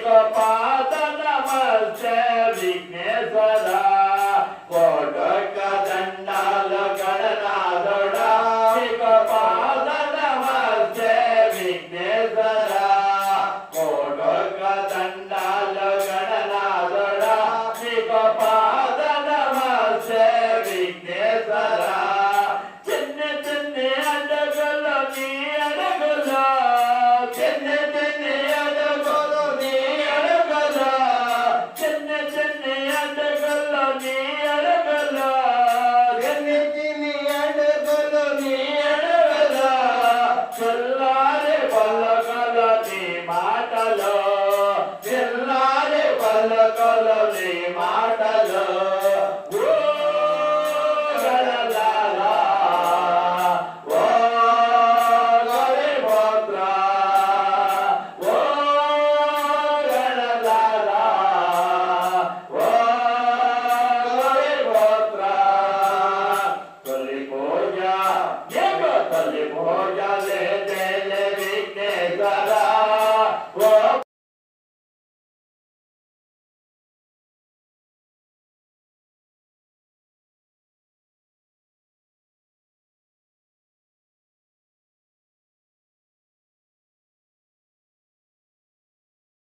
నీకు పాద నమస్తే విఘ్నేశ్వర కోటొక్క దండాలు గణనాథుడా నీకు పాద నమస్తే విఘ్నేశ్వర కోటొక్క దండాలు గణనాథుడా నీకు పాద నమస్తే విఘ్నేశ్వర చిన్ని చిన్ని అడుగులు నీ అడుగులు చిన్ని చిన్ని అడుగులు నీ అడుగులు చిన్ని చిన్ని అడుగులు నీ అడుగులు చిన్ని చిన్ని అడుగులు నీ అడుగులు చల్లారి పలుకలు నీ మాటలు చల్లారి పలుకలు నీ మాట